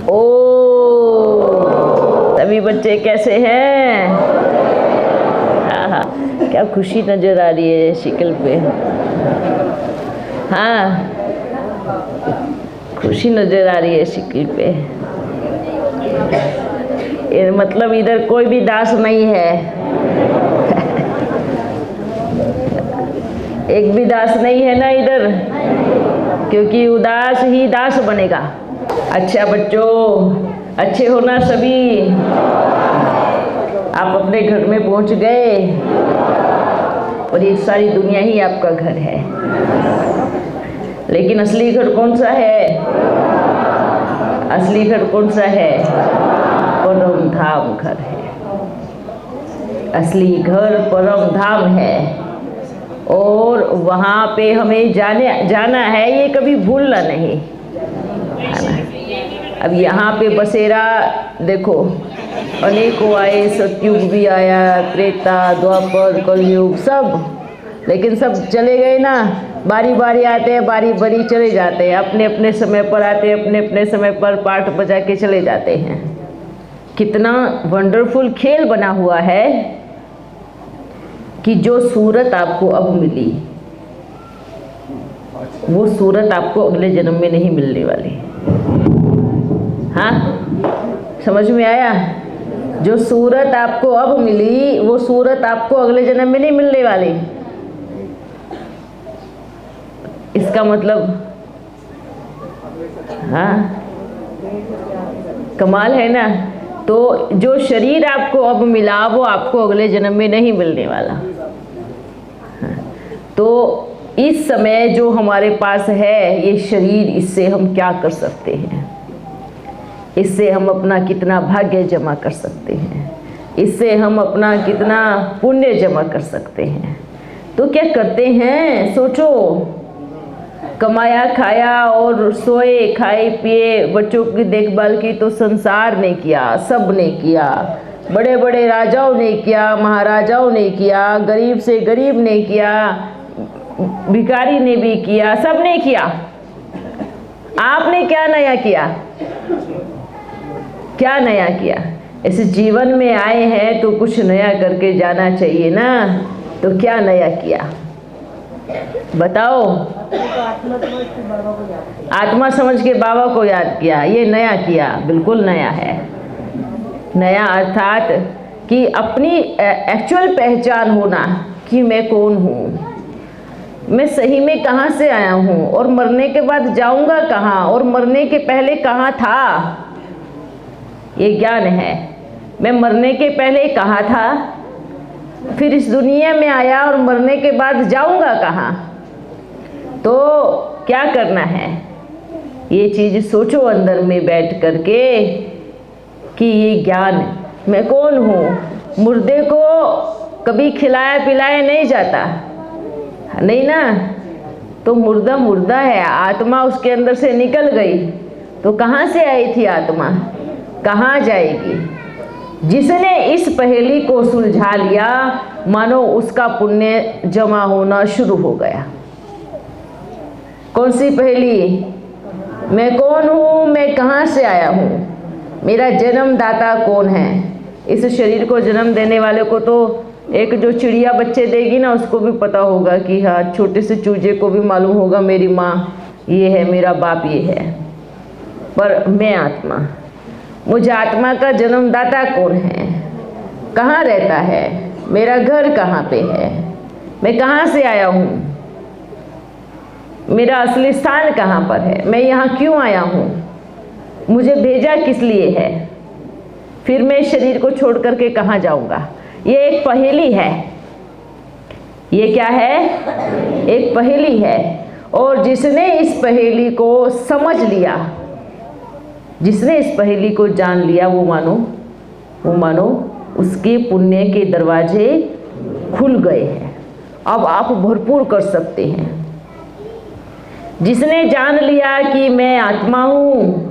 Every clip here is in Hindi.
ओ सभी बच्चे कैसे हैं? हाँ हाँ, क्या खुशी नजर आ रही है शक्ल पे। हाँ, खुशी नजर आ रही है शक्ल पे। ये मतलब इधर कोई भी दास नहीं है। एक भी दास नहीं है ना इधर, क्योंकि उदास ही दास बनेगा। अच्छा बच्चों, अच्छे हो ना सभी? आप अपने घर में पहुंच गए और ये सारी दुनिया ही आपका घर है। लेकिन असली घर कौन सा है? असली घर कौन सा है? परम धाम घर है। असली घर परम धाम है और वहाँ पे हमें जाना है, ये कभी भूलना नहीं है ना। अब यहाँ पे बसेरा देखो, अनेकों आए, सतयुग भी आया, त्रेता, द्वापर, कलयुग सब, लेकिन सब चले गए ना। बारी बारी आते हैं, बारी बारी चले जाते हैं, अपने अपने समय पर आते हैं, अपने अपने समय पर पाठ बजा के चले जाते हैं। कितना वंडरफुल खेल बना हुआ है कि जो सूरत आपको अब मिली वो सूरत आपको अगले जन्म में नहीं मिलने वाली। हाँ, समझ में आया? जो सूरत आपको अब मिली वो सूरत आपको अगले जन्म में नहीं मिलने वाली। इसका मतलब हाँ, कमाल है ना। तो जो शरीर आपको अब मिला वो आपको अगले जन्म में नहीं मिलने वाला। तो इस समय जो हमारे पास है ये शरीर, इससे हम क्या कर सकते हैं? इससे हम अपना कितना भाग्य जमा कर सकते हैं, इससे हम अपना कितना पुण्य जमा कर सकते हैं। तो क्या करते हैं सोचो। कमाया खाया और सोए खाए पिए, बच्चों की देखभाल की तो संसार ने किया, सब ने किया। बड़े बड़े राजाओं ने किया, महाराजाओं ने किया, गरीब से गरीब ने किया, भिखारी ने भी किया, सब ने किया। आपने क्या नया किया? क्या नया किया? इस जीवन में आए हैं तो कुछ नया करके जाना चाहिए ना। तो क्या नया किया बताओ? आत्मा समझ के बाबा को याद किया, ये नया किया, बिल्कुल नया है। नया अर्थात कि अपनी एक्चुअल पहचान होना कि मैं कौन हूँ, मैं सही में कहाँ से आया हूँ और मरने के बाद जाऊँगा कहाँ, और मरने के पहले कहाँ था, ये ज्ञान है। मैं मरने के पहले कहाँ था, फिर इस दुनिया में आया और मरने के बाद जाऊँगा कहाँ। तो क्या करना है, ये चीज़ सोचो अंदर में बैठ करके कि ये ज्ञान, मैं कौन हूँ। मुर्दे को कभी खिलाया पिलाया नहीं जाता, नहीं ना। तो मुर्दा मुर्दा है, आत्मा उसके अंदर से निकल गई तो कहाँ से आई थी आत्मा, कहाँ जाएगी? जिसने इस पहेली को सुलझा लिया मानो उसका पुण्य जमा होना शुरू हो गया। कौन सी पहेली? मैं कौन हूँ, मैं कहाँ से आया हूँ, मेरा जन्मदाता कौन है। इस शरीर को जन्म देने वाले को तो एक जो चिड़िया बच्चे देगी ना उसको भी पता होगा कि हाँ, छोटे से चूजे को भी मालूम होगा मेरी माँ ये है, मेरा बाप ये है। पर मैं आत्मा, मुझे आत्मा का जन्मदाता कौन है, कहाँ रहता है, मेरा घर कहाँ पे है, मैं कहाँ से आया हूँ, मेरा असली स्थान कहाँ पर है, मैं यहाँ क्यों आया हूँ, मुझे भेजा किस लिए है, फिर मैं शरीर को छोड़ करके कहाँ जाऊँगा। ये एक पहेली है। ये क्या है? एक पहेली है। और जिसने इस पहेली को समझ लिया, जिसने इस पहेली को जान लिया, वो मानो उसके पुण्य के दरवाजे खुल गए हैं। अब आप भरपूर कर सकते हैं। जिसने जान लिया कि मैं आत्मा हूँ,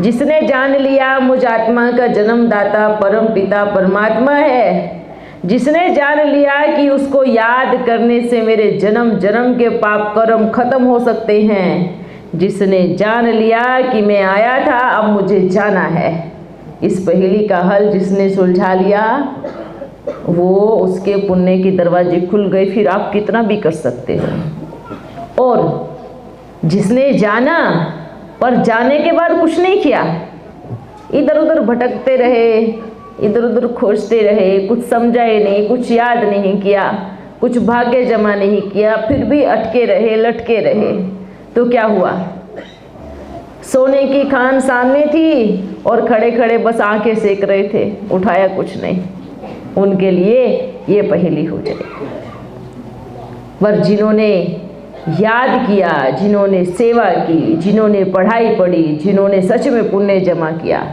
जिसने जान लिया मुझ आत्मा का जन्मदाता परम पिता परमात्मा है, जिसने जान लिया कि उसको याद करने से मेरे जन्म जन्म के पाप कर्म खत्म हो सकते हैं, जिसने जान लिया कि मैं आया था अब मुझे जाना है। इस पहेली का हल जिसने सुलझा लिया वो उसके पुण्य के दरवाजे खुल गए, फिर आप कितना भी कर सकते हो। और जिसने जाना पर जाने के बाद कुछ नहीं किया, इधर उधर भटकते रहे, इधर उधर खोजते रहे, कुछ समझा ही नहीं, कुछ याद नहीं किया, कुछ भाग्य जमा नहीं किया, फिर भी अटके रहे, लटके रहे, तो क्या हुआ? सोने की खान सामने थी और खड़े खड़े बस आंखें सेक रहे थे, उठाया कुछ नहीं। उनके लिए ये पहेली हो जाएगी। पर जिन्होंने याद किया, जिन्होंने सेवा की, जिन्होंने पढ़ाई पढ़ी, जिन्होंने सच में पुण्य जमा किया,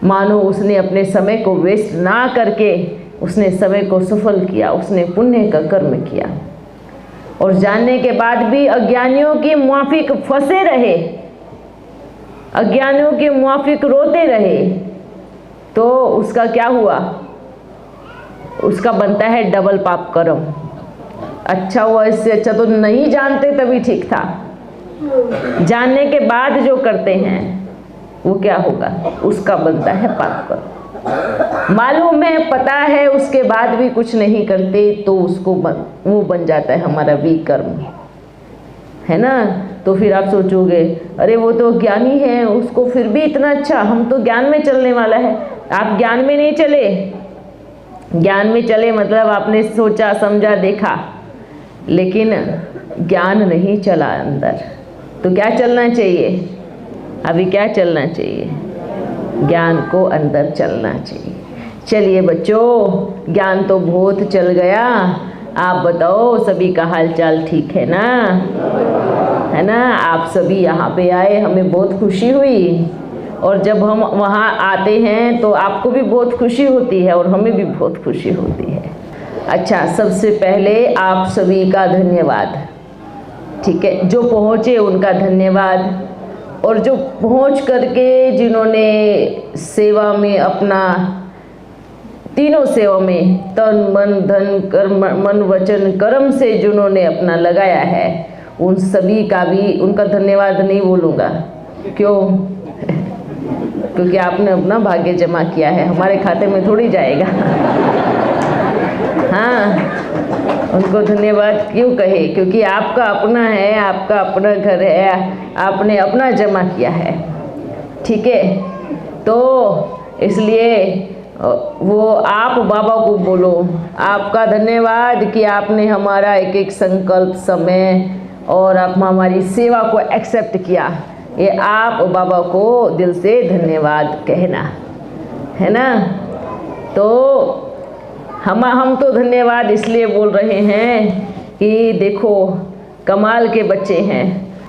मानो उसने अपने समय को वेस्ट ना करके उसने समय को सफल किया, उसने पुण्य का कर्म किया। और जानने के बाद भी अज्ञानियों की मुआफिक फंसे रहे, अज्ञानियों के मुआफिक रोते रहे, तो उसका क्या हुआ? उसका बनता है डबल पाप कर्म। अच्छा हुआ, इससे अच्छा तो नहीं जानते तभी ठीक था। जानने के बाद जो करते हैं वो क्या होगा? उसका बनता है पाप कर्म। मालूम है, पता है, उसके बाद भी कुछ नहीं करते तो उसको वो बन जाता है हमारा विकर्म, है ना। तो फिर आप सोचोगे अरे वो तो ज्ञानी है, उसको फिर भी इतना अच्छा, हम तो ज्ञान में चलने वाला है। आप ज्ञान में नहीं चले। ज्ञान में चले मतलब आपने सोचा, समझा, देखा, लेकिन ज्ञान नहीं चला अंदर। तो क्या चलना चाहिए? अभी क्या चलना चाहिए? ज्ञान को अंदर चलना चाहिए। चलिए बच्चों, ज्ञान तो बहुत चल गया। आप बताओ सभी का हाल चाल ठीक है ना? है ना? आप सभी यहाँ पे आए, हमें बहुत खुशी हुई। और जब हम वहाँ आते हैं तो आपको भी बहुत खुशी होती है और हमें भी बहुत खुशी होती है। अच्छा, सबसे पहले आप सभी का धन्यवाद। ठीक है, जो पहुँचे उनका धन्यवाद, और जो पहुँच करके जिन्होंने सेवा में अपना, तीनों सेवा में तन मन धन कर्म, मन वचन कर्म से जिन्होंने अपना लगाया है, उन सभी का भी उनका धन्यवाद नहीं बोलूँगा। क्यों? क्योंकि आपने अपना भाग्य जमा किया है, हमारे खाते में थोड़ी जाएगा। हाँ, उनको धन्यवाद क्यों कहे? क्योंकि आपका अपना है, आपका अपना घर है, आपने अपना जमा किया है। ठीक है, तो इसलिए वो आप बाबा को बोलो, आपका धन्यवाद कि आपने हमारा एक एक संकल्प, समय और आप हमारी सेवा को एक्सेप्ट किया। ये आप बाबा को दिल से धन्यवाद कहना, है ना। तो हम तो धन्यवाद इसलिए बोल रहे हैं कि देखो कमाल के बच्चे हैं,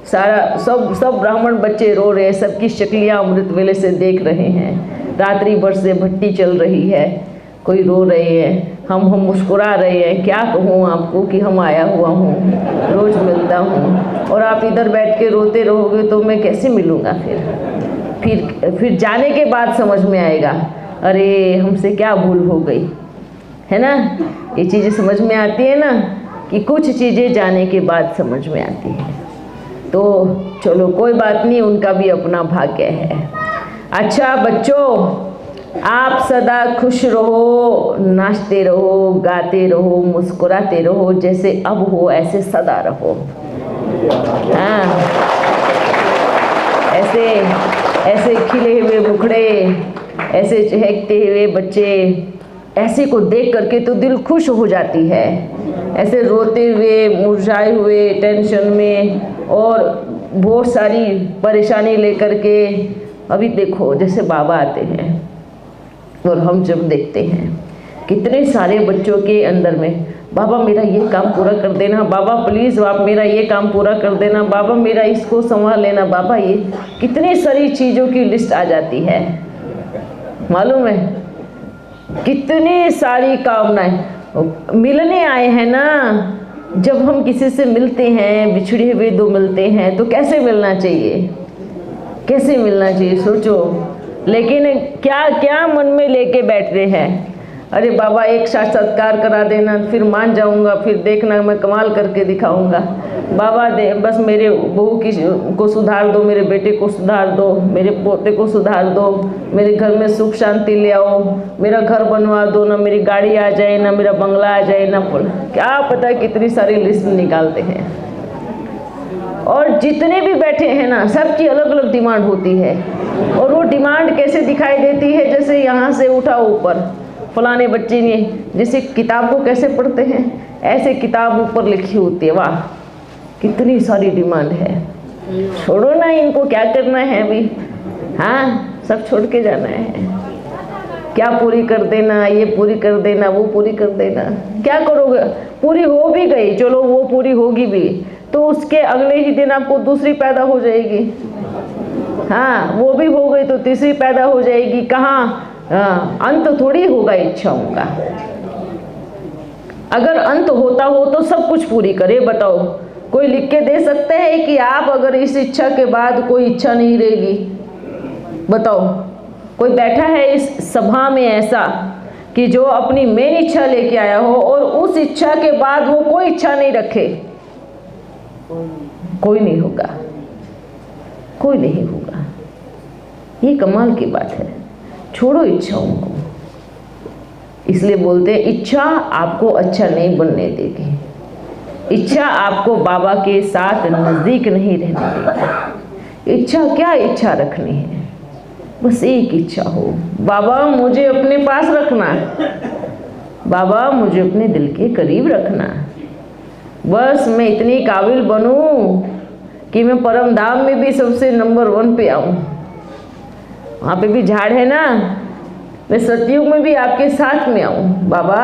सारा सब ब्राह्मण बच्चे रो रहे हैं, सबकी शक्लियाँ अमृत वेले से देख रहे हैं। रात्रि भर से भट्टी चल रही है, कोई रो रहे हैं, हम मुस्कुरा रहे हैं। क्या कहूँ आपको कि हम आया हुआ हूँ, रोज़ मिलता हूँ, और आप इधर बैठ के रोते रहोगे तो मैं कैसे मिलूँगा? फिर जाने के बाद समझ में आएगा, अरे हमसे क्या भूल हो गई, है ना। ये चीज़ें समझ में आती है ना, कि कुछ चीज़ें जाने के बाद समझ में आती है। तो चलो कोई बात नहीं, उनका भी अपना भाग्य है। अच्छा बच्चों, आप सदा खुश रहो, नाचते रहो, गाते रहो, मुस्कुराते रहो, जैसे अब हो ऐसे सदा रहो। हाँ, ऐसे खिले हुए मुखड़े, ऐसे चहकते हुए बच्चे, ऐसे को देख करके तो दिल खुश हो जाती है। ऐसे रोते हुए, मुरझाए हुए, टेंशन में और बहुत सारी परेशानी लेकर के, अभी देखो जैसे बाबा आते हैं और हम जब देखते हैं कितने सारे बच्चों के अंदर में, बाबा मेरा ये काम पूरा कर देना, बाबा प्लीज़ आप मेरा ये काम पूरा कर देना, बाबा मेरा इसको संभाल लेना, बाबा ये, कितनी सारी चीज़ों की लिस्ट आ जाती है। मालूम है कितनी सारी कामनाएं। मिलने आए हैं ना, जब हम किसी से मिलते हैं, बिछड़े हुए दो मिलते हैं, तो कैसे मिलना चाहिए? कैसे मिलना चाहिए सोचो। लेकिन क्या क्या मन में लेके बैठते हैं? अरे बाबा एक साक्षात्कार करा देना, फिर मान जाऊंगा, फिर देखना मैं कमाल करके दिखाऊंगा। बाबा दे बस मेरे बहू को सुधार दो, मेरे बेटे को सुधार दो, मेरे पोते को सुधार दो, मेरे घर में सुख शांति ले आओ, मेरा घर बनवा दो, ना मेरी गाड़ी आ जाए, ना मेरा बंगला आ जाए, ना क्या पता कितनी सारी लिस्ट निकालते हैं। और जितने भी बैठे हैं ना, सबकी अलग अलग डिमांड होती है। और वो डिमांड कैसे दिखाई देती है, जैसे यहाँ से उठा ऊपर फलाने बच्चे ने जैसे किताब को कैसे पढ़ते हैं, ऐसे किताब ऊपर लिखी होती है। वाह कितनी सारी डिमांड है। छोड़ो ना, इनको क्या करना है अभी, हाँ सब छोड़ के जाना है। क्या पूरी कर देना, ये पूरी कर देना, वो पूरी कर देना, क्या करोगे? पूरी हो भी गई, चलो वो पूरी होगी भी, तो उसके अगले ही दिन आपको दूसरी पैदा हो जाएगी। हाँ वो भी हो गई तो तीसरी पैदा हो जाएगी। कहाँ अंत थोड़ी होगा इच्छाओं का। अगर अंत होता हो तो सब कुछ पूरी करे। बताओ कोई लिख के दे सकते हैं कि आप अगर इस इच्छा के बाद कोई इच्छा नहीं रहेगी? बताओ कोई बैठा है इस सभा में ऐसा कि जो अपनी मेन इच्छा लेके आया हो और उस इच्छा के बाद वो कोई इच्छा नहीं रखे? कोई नहीं होगा, कोई नहीं होगा। ये कमाल की बात है। छोड़ो इच्छाओं को, इसलिए बोलते हैं इच्छा आपको अच्छा नहीं बनने देगी। इच्छा आपको बाबा के साथ नज़दीक नहीं रहने देगी। इच्छा क्या इच्छा रखनी है? बस एक इच्छा हो, बाबा मुझे अपने पास रखना, बाबा मुझे अपने दिल के करीब रखना। बस मैं इतनी काबिल बनूं कि मैं परम धाम में भी सबसे नंबर 1 पे आऊं। वहाँ पे भी झाड़ है ना, मैं सतयुग में भी आपके साथ में आऊँ। बाबा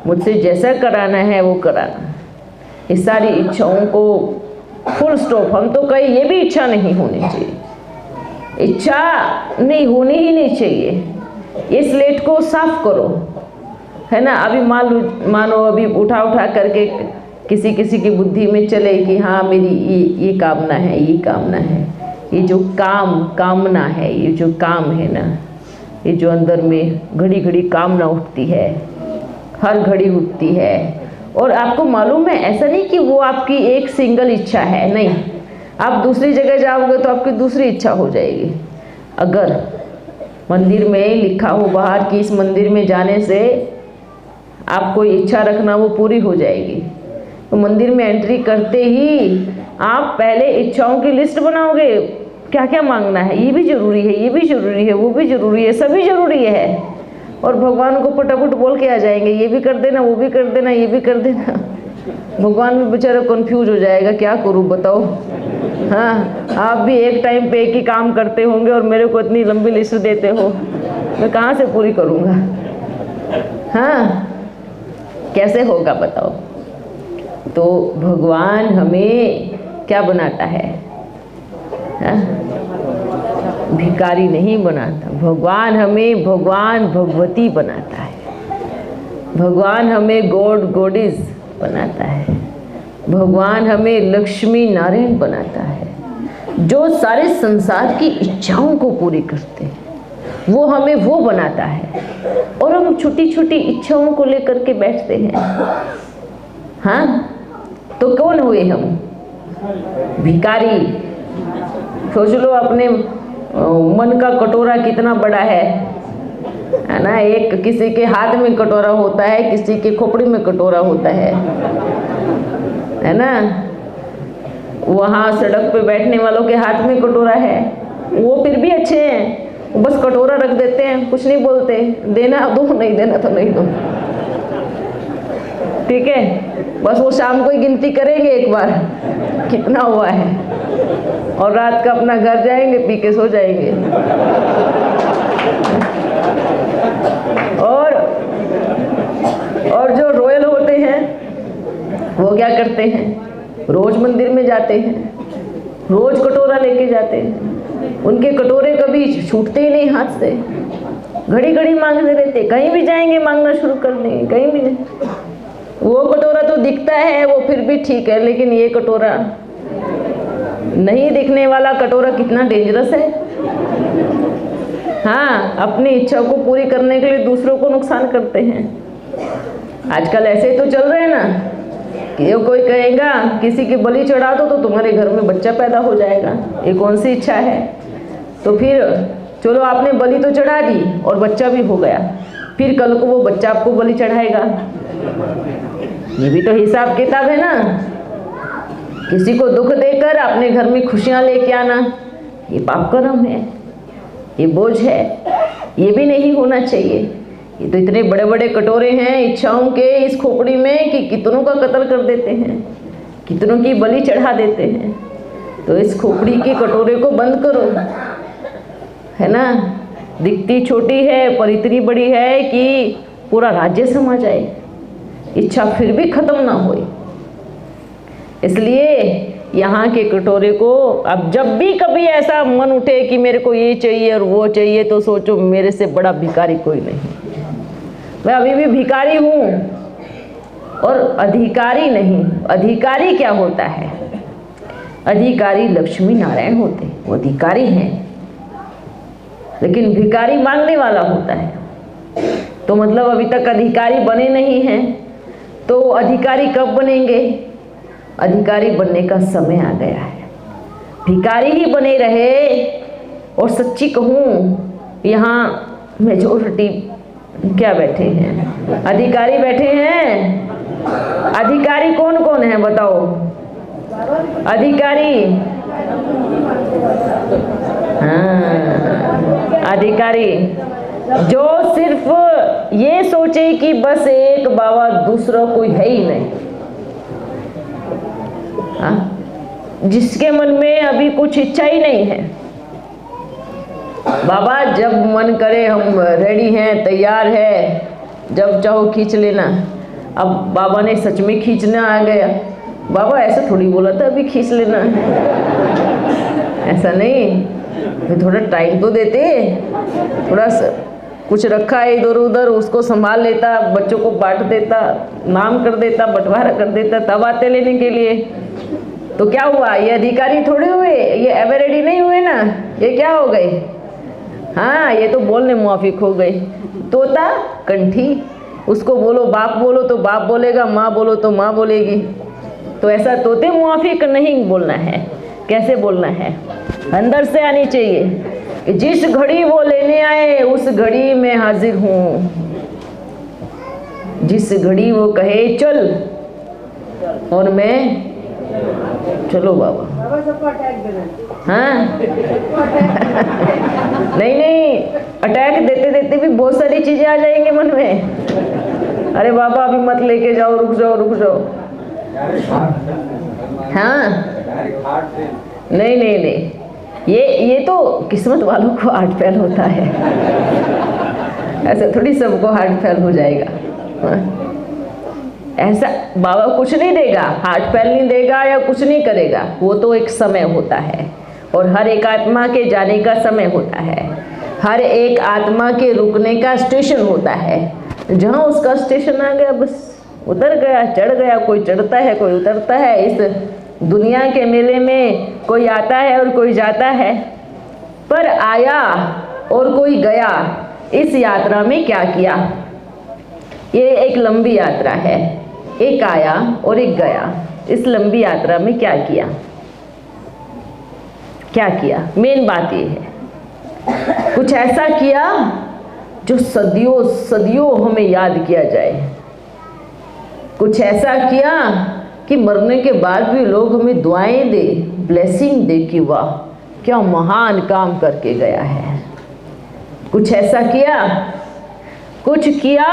मुझसे जैसा कराना है वो कराना। इस सारी इच्छाओं को फुल स्टॉप। हम तो कहीं ये भी इच्छा नहीं होनी चाहिए, इच्छा नहीं होनी ही नहीं चाहिए। ये स्लेट को साफ करो, है ना। अभी मानो अभी उठा करके किसी किसी की बुद्धि में चले कि हाँ मेरी ये कामना है, ये कामना है, ये जो कामना है, ये जो काम है ना, ये जो अंदर में घड़ी घड़ी कामना उठती है, हर घड़ी उठती है। और आपको मालूम है ऐसा नहीं कि वो आपकी एक सिंगल इच्छा है, नहीं। आप दूसरी जगह जाओगे तो आपकी दूसरी इच्छा हो जाएगी। अगर मंदिर में लिखा हो बाहर कि इस मंदिर में जाने से आप कोई इच्छा रखना वो पूरी हो जाएगी, तो मंदिर में एंट्री करते ही आप पहले इच्छाओं की लिस्ट बनाओगे। क्या क्या मांगना है, ये भी ज़रूरी है, ये भी ज़रूरी है, वो भी ज़रूरी है, सभी ज़रूरी है। और भगवान को फटाफट बोल के आ जाएंगे, ये भी कर देना, वो भी कर देना, ये भी कर देना। भगवान भी बेचारा कंफ्यूज हो जाएगा, क्या करूँ बताओ। हाँ आप भी एक टाइम पे एक ही काम करते होंगे और मेरे को इतनी लंबी लिस्ट देते हो, मैं कहाँ से पूरी करूँगा? हाँ कैसे होगा बताओ। तो भगवान हमें क्या बनाता है? हाँ? भिखारी नहीं बनाता। भगवान हमें भगवान भगवती बनाता है। भगवान हमें गॉड गॉडेस बनाता है। भगवान हमें लक्ष्मी नारायण बनाता है। जो सारे संसार की इच्छाओं को पूरी करते हैं वो हमें वो बनाता है। और हम छोटी छोटी इच्छाओं को लेकर के बैठते हैं। हाँ तो कौन हुए हम? भिखारी। सोच लो अपने मन का कटोरा कितना बड़ा है ना। एक किसी के हाथ में कटोरा होता है, किसी के खोपड़ी में कटोरा होता है ना। वहाँ सड़क पे बैठने वालों के हाथ में कटोरा है, वो फिर भी अच्छे हैं, वो बस कटोरा रख देते हैं, कुछ नहीं बोलते, देना दो, नहीं देना तो नहीं दो, ठीक है। बस वो शाम को ही गिनती करेंगे एक बार कितना हुआ है, और रात का अपना घर जाएंगे, पी के सो जाएंगे। और जो रॉयल होते हैं वो क्या करते हैं? रोज मंदिर में जाते हैं, रोज कटोरा लेके जाते हैं। उनके कटोरे कभी छूटते ही नहीं हाथ से, घड़ी घड़ी मांगते रहते। कहीं भी जाएंगे मांगना शुरू कर देंगे, कहीं भी। वो कटोरा तो दिखता है वो फिर भी ठीक है, लेकिन ये कटोरा नहीं दिखने वाला कटोरा कितना डेंजरस है। हाँ, अपनी इच्छा को पूरी करने के लिए दूसरों को नुकसान करते हैं। आजकल ऐसे तो चल रहे हैं ना कि कोई कहेगा किसी की बलि चढ़ा दो तो तुम्हारे घर में बच्चा पैदा हो जाएगा। ये कौन सी इच्छा है? तो फिर चलो आपने बलि तो चढ़ा दी और बच्चा भी हो गया, फिर कल को वो बच्चा आपको बलि चढ़ाएगा। ये भी तो हिसाब किताब है ना। किसी को दुख देकर अपने घर में खुशियां लेके आना, ये पाप कर्म है, ये बोझ है, ये भी नहीं होना चाहिए। ये तो इतने बड़े बड़े कटोरे हैं इच्छाओं के इस खोपड़ी में कि कितनों का कत्ल कर देते हैं, कितनों की बलि चढ़ा देते हैं। तो इस खोपड़ी के कटोरे को बंद करो, है ना। दिखती छोटी है पर इतनी बड़ी है कि पूरा राज्य समा जाए, इच्छा फिर भी खत्म ना होए। इसलिए यहाँ के कटोरे को अब जब भी कभी ऐसा मन उठे कि मेरे को ये चाहिए और वो चाहिए, तो सोचो मेरे से बड़ा भिखारी कोई नहीं। मैं अभी भी भिखारी हूँ और अधिकारी नहीं। अधिकारी क्या होता है? अधिकारी लक्ष्मी नारायण होते हैं, वो अधिकारी हैं। लेकिन भिखारी मांगने वाला होता है। तो मतलब अभी तक अधिकारी बने नहीं हैं, तो अधिकारी कब बनेंगे? अधिकारी बनने का समय आ गया है। भिखारी ही बने रहे। और सच्ची कहूँ, यहाँ मेजॉरिटी क्या बैठे हैं? अधिकारी बैठे हैं। अधिकारी कौन कौन है बताओ? अधिकारी, हाँ, अधिकारी जो सिर्फ ये सोचे कि बस एक बाबा, दूसरा कोई है ही नहीं। हाँ, जिसके मन में अभी कुछ इच्छा ही नहीं है। बाबा जब मन करे हम रेडी हैं, तैयार है, जब चाहो खींच लेना। अब बाबा ने सच में खींचना आ गया। बाबा ऐसा थोड़ी बोला था अभी खींच लेना, ऐसा नहीं। थोड़ा टाइम तो देते, थोड़ा कुछ रखा है इधर उधर, उसको संभाल लेता, बच्चों को बांट देता, नाम कर देता, बंटवारा कर देता, तब आते लेने के लिए। तो क्या हुआ? ये अधिकारी थोड़े हुए, ये एवर रेडी नहीं हुए ना, ये क्या हो गए? हाँ, ये तो बोलने मुआफिक हो गए। तोता कंठी, उसको बोलो बाप बोलो तो बाप बोलेगा, माँ बोलो तो माँ बोलेगी। तो ऐसा तोते मुआफिक नहीं बोलना है। कैसे बोलना है? अंदर से आनी चाहिए कि जिस घड़ी वो लेने आए उस घड़ी में हाजिर हूँ। जिस घड़ी वो कहे चल, और मैं चलो बाबा। हाँ नहीं, अटैक देते देते भी बहुत सारी चीजें आ जाएंगी मन में। अरे बाबा अभी मत लेके जाओ, रुक जाओ। हाँ, नहीं, ये तो किस्मत वालों को हार्ट फेल होता है। ऐसा थोड़ी सबको हार्ट फेल हो जाएगा। हाँ? ऐसा बाबा कुछ नहीं देगा, हार्ट फेल नहीं देगा या कुछ नहीं करेगा। वो तो एक समय होता है, और हर एक आत्मा के जाने का समय होता है। हर एक आत्मा के रुकने का स्टेशन होता है। जहाँ उसका स्टेशन आ गया बस उतर गया, चढ़ गया। कोई चढ़ता है, कोई उतरता है। इस दुनिया के मेले में कोई आता है और कोई जाता है, पर आया और कोई गया। इस यात्रा में क्या किया? ये एक लंबी यात्रा है। एक आया और एक गया। इस लंबी यात्रा में क्या किया? क्या किया? मेन बात ये है, कुछ ऐसा किया जो सदियों सदियों हमें याद किया जाए। कुछ ऐसा किया कि मरने के बाद भी लोग हमें दुआएं दे, ब्लेसिंग दे कि वाह क्या महान काम करके गया है। कुछ ऐसा किया, कुछ किया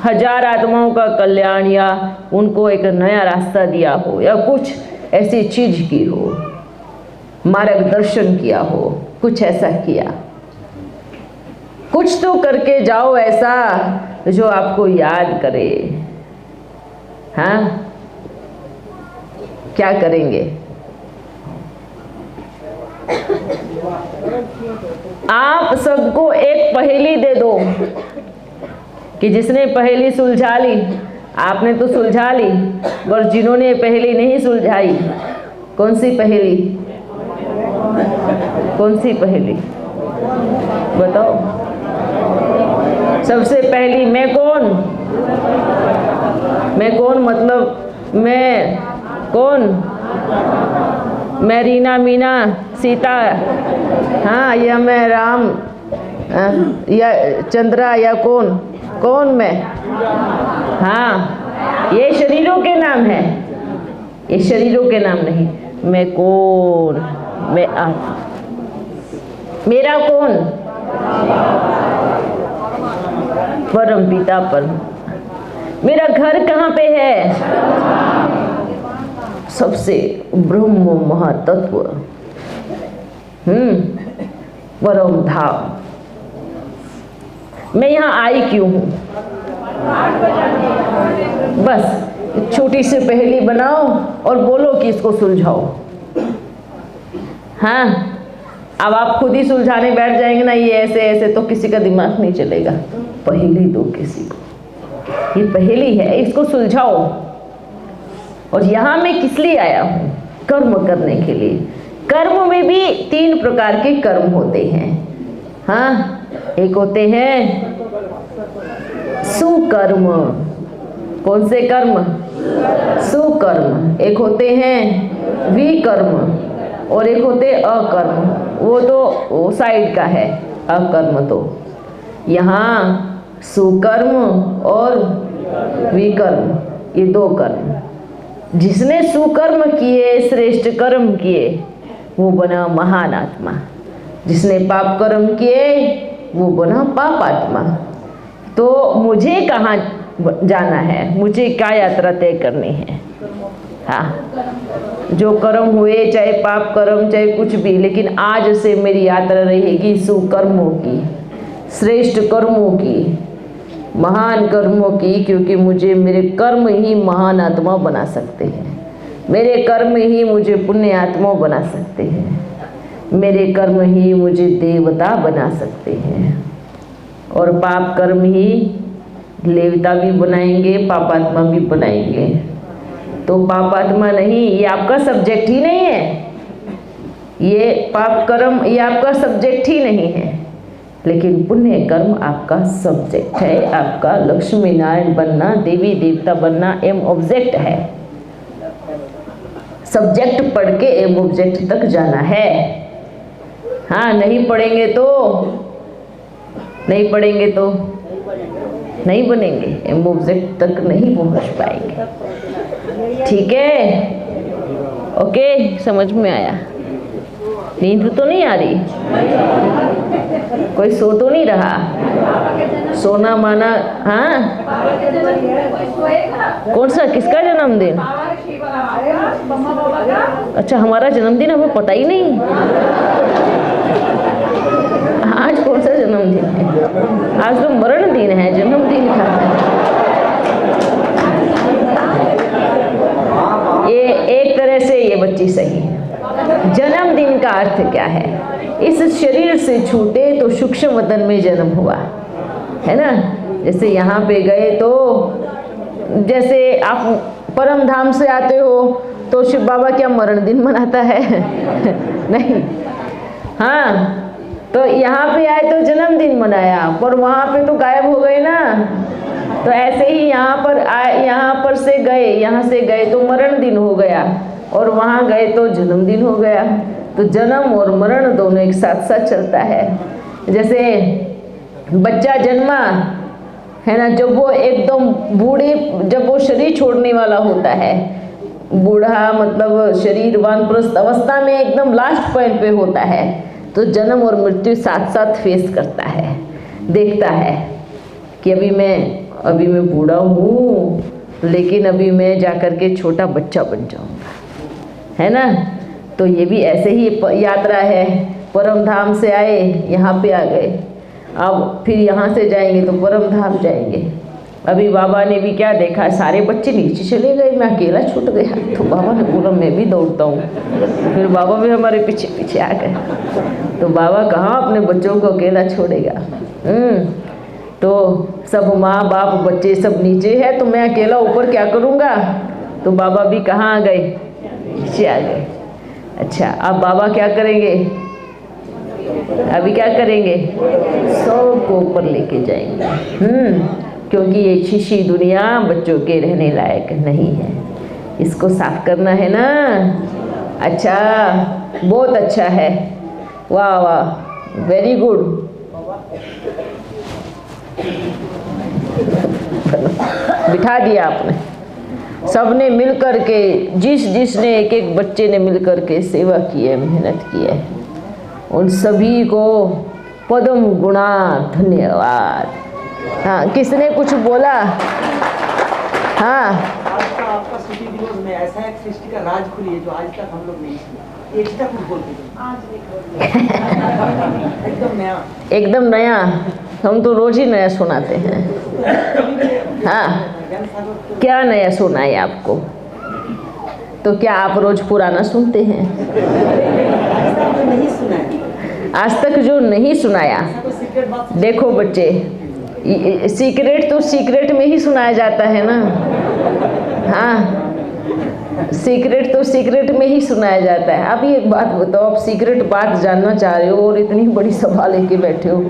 हजार आत्माओं का कल्याण, या उनको एक नया रास्ता दिया हो, या कुछ ऐसी चीज की हो, मार्गदर्शन किया हो। कुछ ऐसा किया, कुछ तो करके जाओ ऐसा जो आपको याद करे। हाँ, क्या करेंगे? आप सबको एक पहेली दे दो कि जिसने पहेली सुलझा ली, आपने तो सुलझा ली, पर जिन्होंने पहेली नहीं सुलझाई, कौन सी पहेली? कौन सी पहेली? बताओ। सबसे पहली मैं कौन? मैं कौन मतलब मैं कौन? मैं रीना, मीना, सीता, हाँ, या मैं राम, या चंद्रा, या कौन? कौन मैं? हाँ, ये शरीरों के नाम है, ये शरीरों के नाम नहीं। मैं कौन? मैं आत्मा। मेरा कौन? परम पिता परम। मेरा घर कहाँ पे है? सबसे ब्रह्म महातत्व, परम धाम। मैं यहाँ आई क्यों हूँ? बस छोटी सी पहेली बनाओ और बोलो कि इसको सुलझाओ। हाँ, अब आप खुद ही सुलझाने बैठ जाएंगे ना, ये ऐसे ऐसे, तो किसी का दिमाग नहीं चलेगा। पहेली दो किसी को, ये पहेली है, इसको सुलझाओ। और यहाँ मैं किस लिए आया हूँ? कर्म करने के लिए। कर्म में भी 3 प्रकार के कर्म होते हैं। हाँ, एक होते हैं सुकर्म। कौन से कर्म? सुकर्म। एक होते हैं विकर्म और एक होते अकर्म। वो तो साइड का है, अकर्म तो। यहाँ सुकर्म और विकर्म, ये 2 कर्म। जिसने सुकर्म किए, श्रेष्ठ कर्म किए, वो बना महान आत्मा। जिसने पाप कर्म किए, वो बना पाप आत्मा। तो मुझे कहाँ जाना है? मुझे क्या यात्रा तय करनी है? हाँ, जो कर्म हुए, चाहे पाप कर्म, चाहे कुछ भी, लेकिन आज से मेरी यात्रा रहेगी सुकर्मों की, श्रेष्ठ कर्मों की, महान कर्मों की। क्योंकि मुझे मेरे कर्म ही महान आत्मा बना सकते हैं। मेरे कर्म ही मुझे पुण्य आत्मा बना सकते हैं। मेरे कर्म ही मुझे देवता बना सकते हैं। और पाप कर्म ही देवता भी बनाएंगे, पापात्मा भी बनाएंगे। तो पापात्मा नहीं, ये आपका सब्जेक्ट ही नहीं है। ये पाप कर्म ये आपका सब्जेक्ट ही नहीं है। लेकिन पुण्य कर्म आपका सब्जेक्ट है। आपका लक्ष्मी नारायण बनना, देवी देवता बनना एम ऑब्जेक्ट है। सब्जेक्ट पढ़ के एम ऑब्जेक्ट तक जाना है। हाँ, नहीं पढ़ेंगे तो नहीं बनेंगे, एम ऑब्जेक्ट तक नहीं पहुंच पाएंगे। ठीक है? ओके, समझ में आया? नींद तो नहीं आ रही? कोई सो तो नहीं रहा? सोना माना? हाँ, कौन सा, किसका जन्मदिन? अच्छा, हमारा जन्मदिन हमें पता ही नहीं। आज कौन सा जन्मदिन है? आज तो मरण दिन है, जन्मदिन का। ये एक तरह से ये बच्ची सही है। जन्मदिन का अर्थ क्या है? इस शरीर से छूटे तो सूक्ष्म वतन में जन्म हुआ, है ना। जैसे यहाँ पे गए तो, जैसे आप परम धाम से आते हो तो शिव बाबा क्या मरण दिन मनाता है? नहीं। हाँ, तो यहाँ पे आए तो जन्मदिन मनाया, पर वहाँ पे तो गायब हो गए ना। तो ऐसे ही यहाँ पर आए, यहाँ पर से गए, यहाँ से गए तो मरण दिन हो गया, और वहाँ गए तो जन्मदिन हो गया। तो जन्म और मरण दोनों एक साथ साथ चलता है। जैसे बच्चा जन्मा है ना, जब वो एकदम बूढ़े, जब वो शरीर छोड़ने वाला होता है, बूढ़ा मतलब शरीर वानप्रस्थ अवस्था में एकदम लास्ट पॉइंट पे होता है, तो जन्म और मृत्यु साथ साथ फेस करता है, देखता है कि अभी मैं बूढ़ा हूँ, लेकिन अभी मैं जाकर के छोटा बच्चा बन जाऊँगा, है ना। तो ये भी ऐसे ही यात्रा है। परम धाम से आए, यहाँ पे आ गए, अब फिर यहाँ से जाएंगे तो परम धाम जाएंगे। अभी बाबा ने भी क्या देखा, सारे बच्चे नीचे चले गए, मैं अकेला छूट गया। तो बाबा ने बोला मैं भी दौड़ता हूँ। फिर बाबा भी हमारे पीछे पीछे आ गए। तो बाबा कहाँ अपने बच्चों को अकेला छोड़ेगा। तो सब माँ बाप बच्चे सब नीचे है, तो मैं अकेला ऊपर क्या करूँगा। तो बाबा भी कहाँ आ गए, नीचे आ गए। अच्छा, अब बाबा क्या करेंगे, अभी क्या करेंगे, सबको ऊपर लेके जाएंगे। क्योंकि ये शीशी दुनिया बच्चों के रहने लायक नहीं है, इसको साफ करना है ना। अच्छा, बहुत अच्छा है, वाह वाह, वेरी गुड। बिठा दिया आपने, सबने मिल कर के, जिसने एक एक बच्चे ने मिल कर के सेवा की है, मेहनत की है, उन सभी को पद्म गुणा धन्यवाद। हाँ, किसने कुछ बोला? हाँ, आपका सृष्टि दिवस में ऐसा एक सृष्टि का राज खुली है जो आज तक हम लोग नहीं सुना। एक्स्ट्रा कुछ बोलते एकदम नया, एकदम नया। हम तो रोज ही नया सुनाते हैं। हाँ, क्या नया सुनाए आपको? तो क्या आप रोज पुराना सुनते हैं? आज तक जो नहीं सुनाया, देखो बच्चे, सीक्रेट तो सीक्रेट में ही सुनाया जाता है ना। हाँ, सीक्रेट तो सीक्रेट में ही सुनाया जाता है। अब ये एक बात बताओ, आप सीक्रेट बात जानना चाह रहे हो और इतनी बड़ी सभा लेके बैठे हो,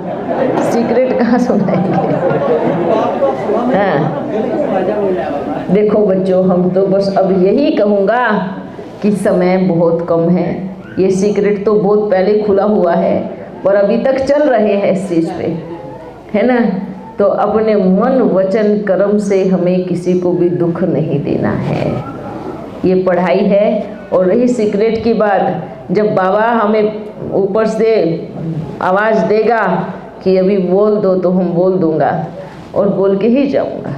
सीक्रेट कहाँ सुनाएंगे? हाँ, देखो बच्चों, हम तो बस अब यही कहूँगा कि समय बहुत कम है। ये सीक्रेट तो बहुत पहले खुला हुआ है, पर अभी तक चल रहे हैं इस चीज़ पे, है ना। तो अपने मन वचन कर्म से हमें किसी को भी दुख नहीं देना है, ये पढ़ाई है। और रही सीक्रेट की बात, जब बाबा हमें ऊपर से आवाज़ देगा कि अभी बोल दो, तो हम बोल दूँगा और बोल के ही जाऊँगा।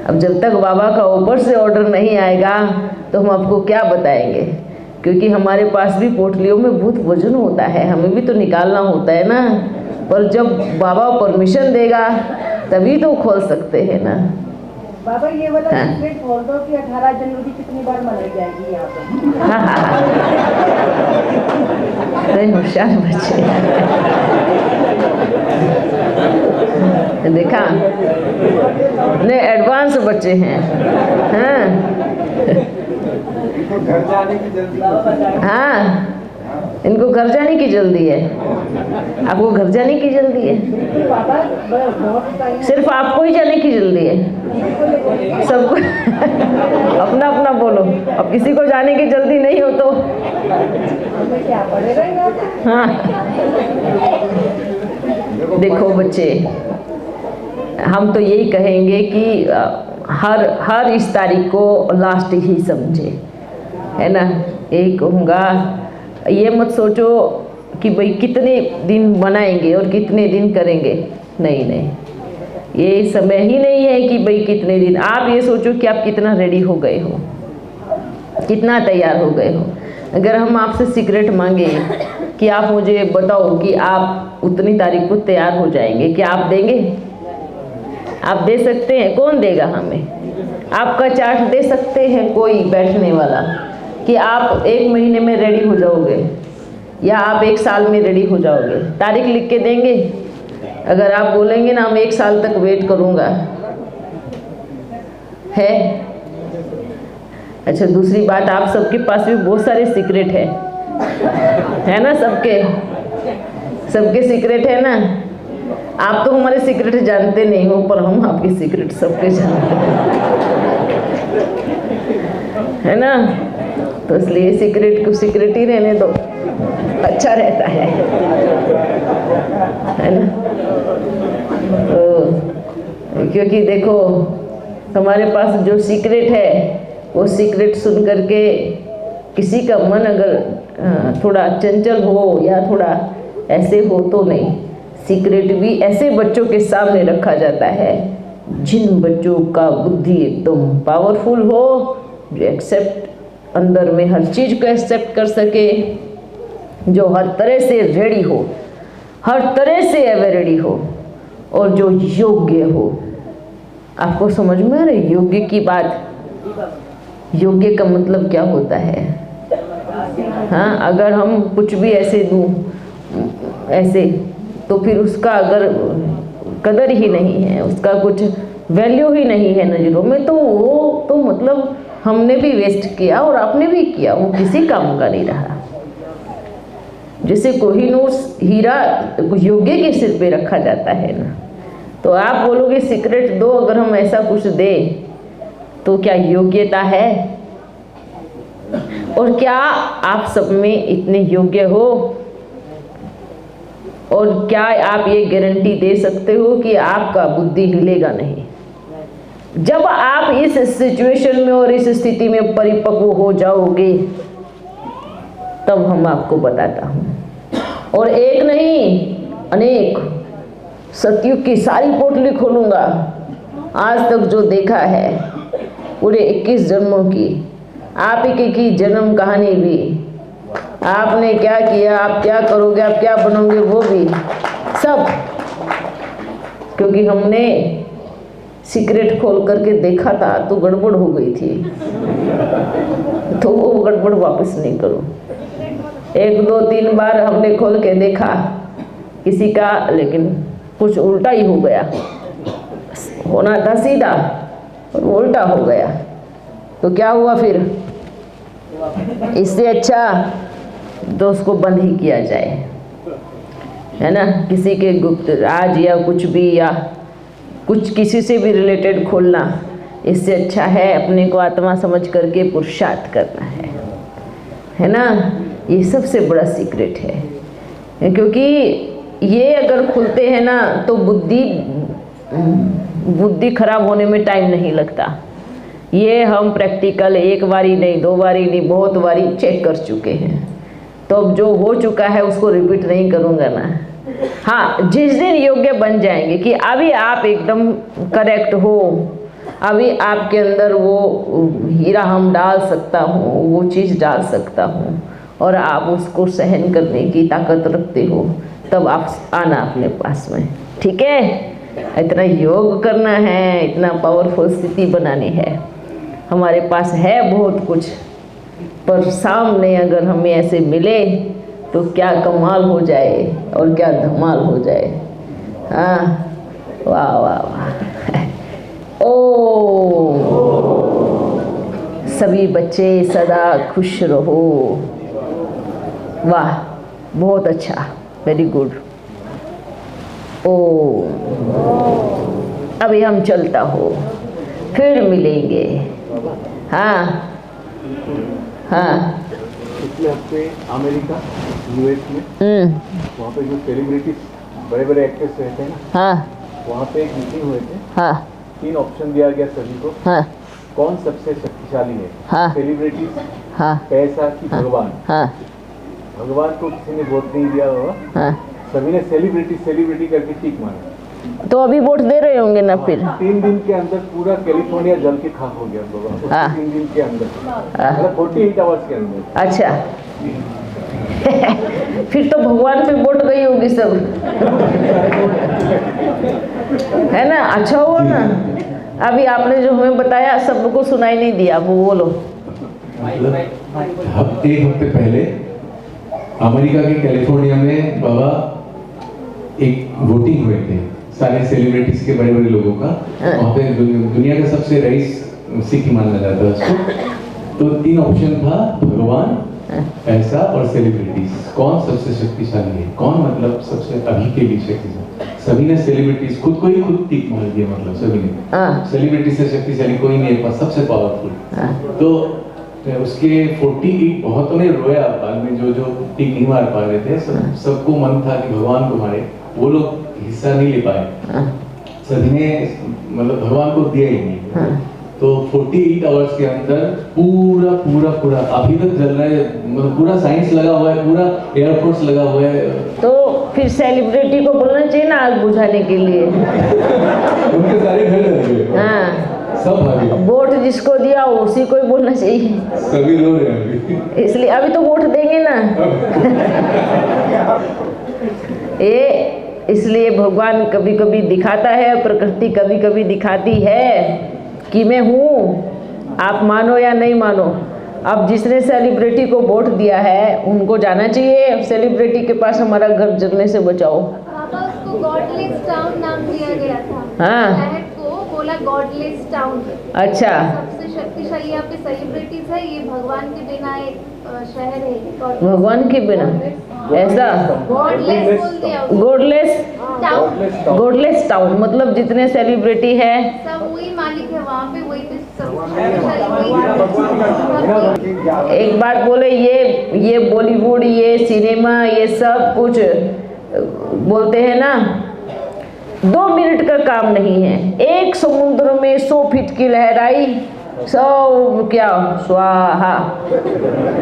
अब जब तक बाबा का ऊपर से ऑर्डर नहीं आएगा तो हम आपको क्या बताएंगे, क्योंकि हमारे पास भी पोटलियों में बहुत वजन होता है, हमें भी तो निकालना होता है ना। पर जब बाबा परमिशन देगा तभी तो खोल सकते हैं ना। बाबा, ये वाला सीक्रेट खोल दो कि 18 जनवरी कितनी बार मनाई जाएगी यहाँ पे? हाँ, अरे होशियार बच्चे, देखा नहीं, एडवांस बच्चे हैं। हाँ हाँ, इनको घर जाने की जल्दी है। आपको घर जाने की जल्दी है? सिर्फ आपको ही जाने की जल्दी है? सबको अपना अपना बोलो। अब किसी को जाने की जल्दी नहीं हो तो हाँ, देखो बच्चे, हम तो यही कहेंगे कि हर इस तारीख को लास्ट ही समझे, है ना। यही कहूँगा, ये मत सोचो कि भाई कितने दिन बनाएंगे और कितने दिन करेंगे, नहीं नहीं, ये समय ही नहीं है कि भाई कितने दिन। आप ये सोचो कि आप कितना रेडी हो गए हो, कितना तैयार हो गए हो। अगर हम आपसे सीक्रेट मांगे कि आप मुझे बताओ कि आप उतनी तारीख को तैयार हो जाएंगे, क्या आप देंगे? आप दे सकते हैं? कौन देगा हमें? आपका चार्ट दे सकते हैं कोई बैठने वाला कि आप 1 महीने में रेडी हो जाओगे या आप 1 साल में रेडी हो जाओगे? तारीख लिख के देंगे? अगर आप बोलेंगे ना हम 1 साल तक वेट करूँगा, है? अच्छा, दूसरी बात, आप सबके पास भी बहुत सारे सीक्रेट है ना? सबके सीक्रेट है ना। आप तो हमारे सीक्रेट जानते नहीं हो, पर हम आपके सीक्रेट सबके जानते हैं, है ना। तो इसलिए सीक्रेट को सीक्रेट ही रहने दो, अच्छा रहता है ना। तो क्योंकि देखो, हमारे पास जो सीक्रेट है वो सीक्रेट सुन करके किसी का मन अगर थोड़ा चंचल हो या थोड़ा ऐसे हो तो नहीं। सीक्रेट भी ऐसे बच्चों के सामने रखा जाता है जिन बच्चों का बुद्धि एकदम पावरफुल हो, जो एक्सेप्ट अंदर में हर चीज़ को एक्सेप्ट कर सके, जो हर तरह से रेडी हो, हर तरह से एवर रेडी हो, और जो योग्य हो। आपको समझ में आ रही है योग्य की बात? योग्य का मतलब क्या होता है? हाँ, अगर हम कुछ भी ऐसे दूँ ऐसे, तो फिर उसका अगर कदर ही नहीं है, उसका कुछ वैल्यू ही नहीं है नज़रों में, तो वो तो मतलब हमने भी वेस्ट किया और आपने भी किया, वो किसी काम का नहीं रहा, जैसे कोहिनूर हीरा योग्य के सिर पे रखा जाता है ना, तो आप बोलोगे सीक्रेट दो, अगर हम ऐसा कुछ दे तो क्या योग्यता है? और क्या आप सब में इतने योग्य हो? और क्या आप ये गारंटी दे सकते हो कि आपका बुद्धि हिलेगा नहीं? जब आप इस सिचुएशन में और इस स्थिति में परिपक्व हो जाओगे तब हम आपको बताता हूँ। और एक नहीं अनेक सतयुग की सारी पोटली खोलूँगा, आज तक जो देखा है पूरे 21 जन्मों की, आप ही की जन्म कहानी भी, आपने क्या किया, आप क्या करोगे, आप क्या बनोगे, वो भी सब, क्योंकि हमने सीक्रेट खोल करके देखा था तो गड़बड़ हो गई थी, तो वो गड़बड़ वापस नहीं करो। 1 2 3 बार हमने खोल के देखा किसी का, लेकिन कुछ उल्टा ही हो गया, होना था सीधा और उल्टा हो गया, तो क्या हुआ फिर? इससे अच्छा तो उसको बंद ही किया जाए, है ना। किसी के गुप्त राज या कुछ भी, या कुछ किसी से भी रिलेटेड खोलना, इससे अच्छा है अपने को आत्मा समझ करके पुरुषार्थ करना है ना। ये सबसे बड़ा सीक्रेट है, क्योंकि ये अगर खुलते हैं ना तो बुद्धि खराब होने में टाइम नहीं लगता। ये हम प्रैक्टिकल 1 बारी नहीं, 2 बारी नहीं, बहुत बारी चेक कर चुके हैं, तो अब जो हो चुका है उसको रिपीट नहीं करूँगा ना। हाँ, जिस दिन योग्य बन जाएंगे कि अभी आप एकदम करेक्ट हो, अभी आपके अंदर वो हीरा हम डाल सकता हूँ, वो चीज़ डाल सकता हूँ, और आप उसको सहन करने की ताकत रखते हो, तब आप आना अपने पास में, ठीक है। इतना योग करना है, इतना पावरफुल स्थिति बनानी है, हमारे पास है बहुत कुछ, पर सामने अगर हमें ऐसे मिले तो क्या कमाल हो जाए और क्या धमाल हो जाए। हाँ, वाह वाह वाह। ओ सभी बच्चे सदा खुश रहो। वाह, बहुत अच्छा, वेरी गुड। ओ अभी हम चलता हो, फिर मिलेंगे। हाँ हाँ। पिछले हफ्ते अमेरिका यूएस में वहाँ पे जो सेलिब्रिटीज बड़े बड़े एक्टर्स रहते हैं ना, हाँ वहाँ पे एक मीटिंग हुए थे। हाँ 3 ऑप्शन दिया गया सभी को। हाँ कौन सबसे शक्तिशाली है? हाँ। सेलिब्रिटीज, हाँ पैसा कि भगवान? हाँ भगवान को किसी ने वोट नहीं दिया होगा, हाँ। सभी ने सेलिब्रिटी करके टीक मारा। तो अभी वोट दे रहे होंगे ना फिर? 3 दिन के अंदर पूरा कैलिफोर्निया जल के खाक हो गया भगवान। हाँ। 3 दिन के अंदर, मतलब 48 आवर्स के अंदर। अच्छा फिर तो भगवान पे वोट गई होगी सब, है ना। अच्छा हुआ ना, अभी आपने जो हमें बताया सबको सुनाई नहीं दिया, वो बोलो। मतलब 1 हफ्ते पहले अमेरिका के कैलिफोर्निया में बाबा एक वोटिंग हुए थे, सारे सेलिब्रिटीज के बड़े बड़े लोगों का। वहाँ पे दुनिया का सबसे रईस सिख माना जाता है उसको। तो 3 ऑप्शन था, भगवान, पैसा और सेलिब्रिटीज। कौन सबसे शक्तिशाली है? कौन मतलब सबसे अभी के लिए शक्तिशाली? सभी ने सेलिब्रिटीज, खुद को ही खुद टिक मार दिया, मतलब सभी ने सेलिब्रिटी से शक्तिशाली कोई नहीं है, सबसे पावरफुल। तो उसके 48 बहुतों ने रोया बाद में, जो टिक नहीं मार पा रहे थे। सबको मन था कि भगवान को मारे, वो लोग हिस्सा नहीं ले पाए। सभी ने मतलब भगवान को दिया ही नहीं। तो 48 आवर्स के अंदर पूरा पूरा पूरा अभी तक जल रहा है, मतलब पूरा साइंस लगा हुआ है, पूरा एयरफोर्स लगा हुआ है। तो फिर सेलिब्रिटी को बोलना चाहिए ना आग बुझाने के लिए। उनके सारे घर जल गए। हाँ, सब भागे। वोट जिसको दिया उसी को ही बोलना चाहिए। सभी रो रहे हैं अभी। इसलिए अभी तो वोट देंगे ना। ये इसलिए भगवान कभी कभी दिखाता है, प्रकृति कभी कभी दिखाती है कि मैं हूँ, आप मानो या नहीं मानो। अब जिसने सेलिब्रिटी को वोट दिया है उनको जाना चाहिए सेलिब्रिटी के पास, हमारा घर जलने से बचाओ। पापा उसको गॉडलेस टाउन नाम दिया गया था। हाँ। शहर को बोला गॉडलेस टाउन। अच्छा, सबसे शक्तिशाली यहाँ पे सेलिब्रिटीज है, ये भगवान के बिना एक शहर है। भगवान के बिना ऐसा गॉडलेस बोल दिया उसको। गॉडलेस टाउन गॉडलेस टाउन मतलब जितने सेलिब्रिटी है सब वही मालिक है वहाँ पे, वही पे सब शक्तिशाली वही। एक बात बोले, ये बॉलीवुड, ये सिनेमा, ये सब कुछ बोलते हैं ना, 2 मिनट का काम नहीं है। एक समुद्र में 100 फीट की लहराई, सब क्या स्वाहा,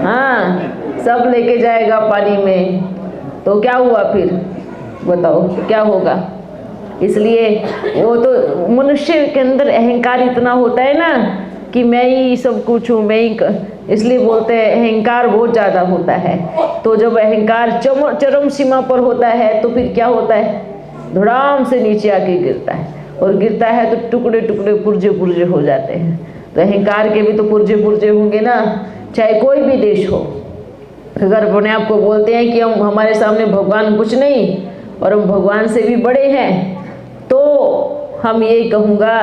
हाँ सब लेके जाएगा पानी में। तो क्या हुआ फिर बताओ, क्या होगा? इसलिए वो तो मनुष्य के अंदर अहंकार इतना होता है ना कि मैं ही सब कुछ हूँ, मैं ही इसलिए बोलते हैं अहंकार बहुत ज़्यादा होता है। तो जब अहंकार चरम सीमा पर होता है तो फिर क्या होता है, धड़ाम से नीचे आके गिरता है, और गिरता है तो टुकड़े टुकड़े पुर्जे पुर्जे हो जाते हैं। तो अहंकार के भी तो पुर्जे पुर्जे होंगे ना, चाहे कोई भी देश हो। अगर अपने आप को बोलते हैं कि हम हमारे सामने भगवान कुछ नहीं और हम भगवान से भी बड़े हैं, तो हम यही कहूँगा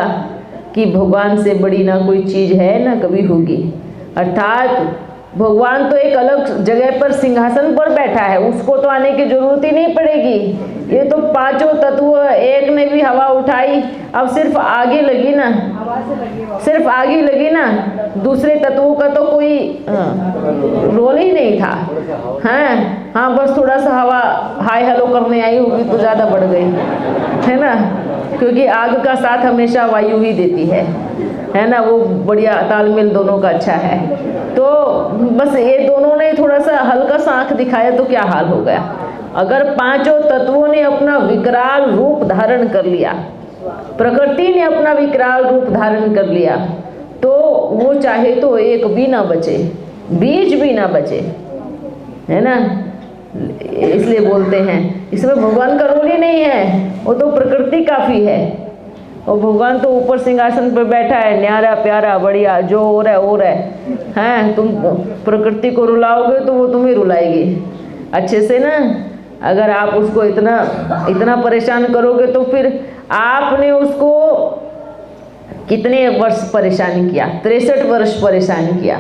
कि भगवान से बड़ी ना कोई चीज़ है ना कभी होगी। अर्थात भगवान तो एक अलग जगह पर सिंहासन पर बैठा है, उसको तो आने की जरूरत ही नहीं पड़ेगी। ये तो पांचों तत्व, एक ने भी हवा उठाई, अब सिर्फ आगे लगी ना, सिर्फ आगे लगी ना, दूसरे तत्वों का तो कोई रोल ही नहीं था। हाँ बस थोड़ा सा हवा हाय हेलो करने आई होगी तो ज़्यादा बढ़ गई है ना, क्योंकि आग का साथ हमेशा वायु ही देती है ना, वो बढ़िया तालमेल दोनों का अच्छा है। तो बस ये दोनों ने थोड़ा सा हल्का सा आँख दिखाया तो क्या हाल हो गया। अगर पांचों तत्वों ने अपना विकराल रूप धारण कर लिया, प्रकृति ने अपना विकराल रूप धारण कर लिया, तो वो चाहे तो एक भी ना बचे, बीज भी ना बचे, है ना। इसलिए बोलते हैं इसमें भगवान का रोल ही नहीं है, वो तो प्रकृति काफ़ी है। और भगवान तो ऊपर सिंहासन पर बैठा है, न्यारा प्यारा बढ़िया, जो हो रहा है हो रहा है। तुम प्रकृति को रुलाओगे तो वो तुम्हें रुलाएगी अच्छे से ना। अगर आप उसको इतना परेशान करोगे तो फिर आपने उसको कितने वर्ष परेशान किया, 63 वर्ष परेशान किया,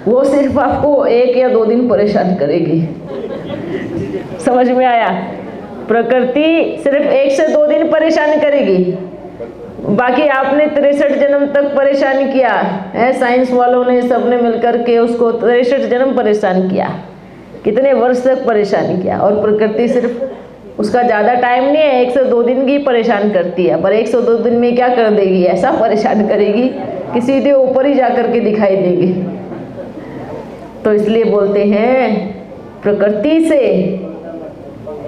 वो सिर्फ आपको 1 या 2 दिन परेशान करेगी। समझ में आया? प्रकृति सिर्फ 1 से 2 दिन परेशान करेगी, बाकी आपने 63 जन्म तक परेशान किया है। साइंस वालों ने सबने मिलकर के उसको 63 जन्म परेशान किया, कितने वर्ष तक परेशान किया। और प्रकृति सिर्फ उसका ज़्यादा टाइम नहीं है, 1 से 2 दिन की परेशान करती है, पर 1 से 2 दिन में क्या कर देगी, ऐसा परेशान करेगी कि सीधे ऊपर ही जा कर के दिखाई देगी। तो इसलिए बोलते हैं प्रकृति से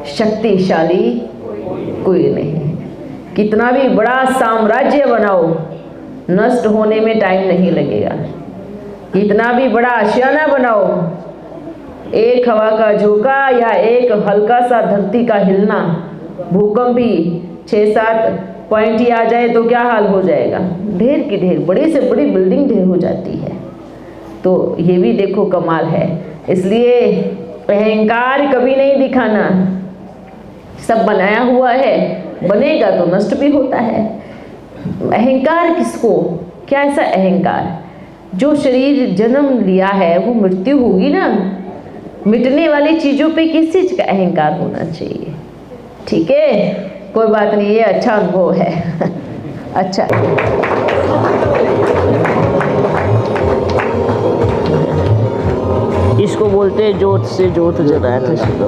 शक्तिशाली कोई नहीं। कितना भी बड़ा साम्राज्य बनाओ, नष्ट होने में टाइम नहीं लगेगा। कितना भी बड़ा आशियाना बनाओ, एक हवा का झोंका या एक हल्का सा धरती का हिलना, भूकंप भी 6-7 पॉइंट ही आ जाए तो क्या हाल हो जाएगा, ढेर की ढेर, बड़ी से बड़ी बिल्डिंग ढेर हो जाती है। तो ये भी देखो कमाल है। इसलिए अहंकार कभी नहीं दिखाना, सब बनाया हुआ है, बनेगा तो नष्ट भी होता है। अहंकार किसको, क्या ऐसा अहंकार, जो शरीर जन्म लिया है वो मृत्यु होगी ना, मिटने वाली चीज़ों पे किस चीज़ का अहंकार होना चाहिए। ठीक है, कोई बात नहीं, ये अच्छा अनुभव है। अच्छा, इसको बोलते हैं जोत से जोत जलाया था शिव।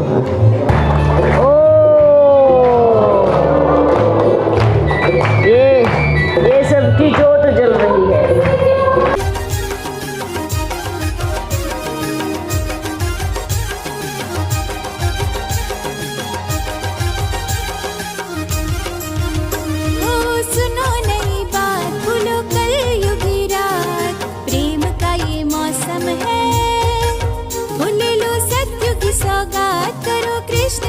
ये सबकी जोत जल रही है। सुनो नई बात, भूलो कल युगी रात, प्रेम का ये मौसम है, भूल लो सत्य की सौगात, करो कृष्ण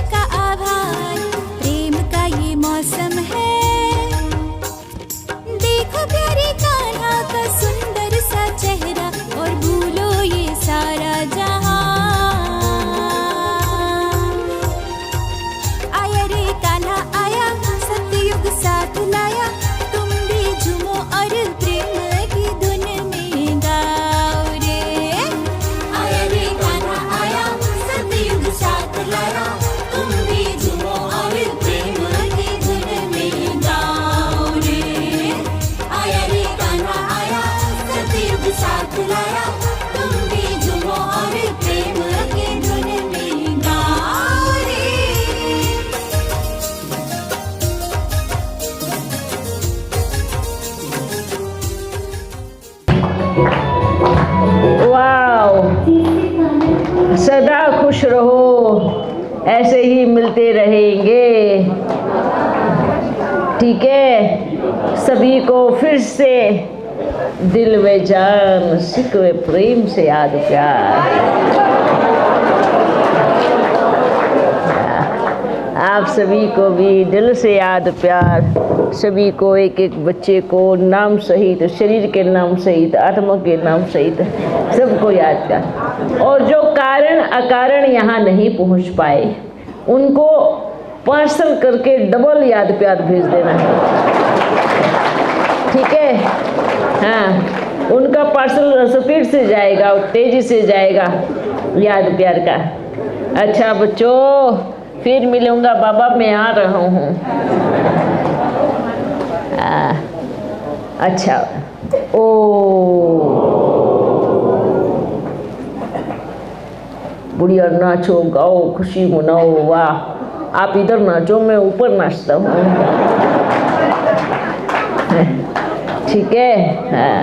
ऐसे ही मिलते रहेंगे। ठीक है, सभी को फिर से दिल व जान सिकवे प्रेम से याद प्यार। आप सभी को भी दिल से याद प्यार, सभी को एक एक बच्चे को नाम सहित, शरीर के नाम सहित, आत्मा के नाम सहित सबको याद प्यार। और जो कारण अकारण यहाँ नहीं पहुँच पाए उनको पार्सल करके डबल याद प्यार भेज देना है। ठीक है, हाँ, उनका पार्सल स्पीड से जाएगा और तेजी से जाएगा याद प्यार का। अच्छा बच्चों, फिर मिलूंगा बाबा, मैं आ रहा हूँ। अच्छा, ओ बुढ़िया नाचो गाओ खुशी मनाओ, वाह आप इधर नाचो मैं ऊपर नाचता हूँ। ठीक है, हाँ।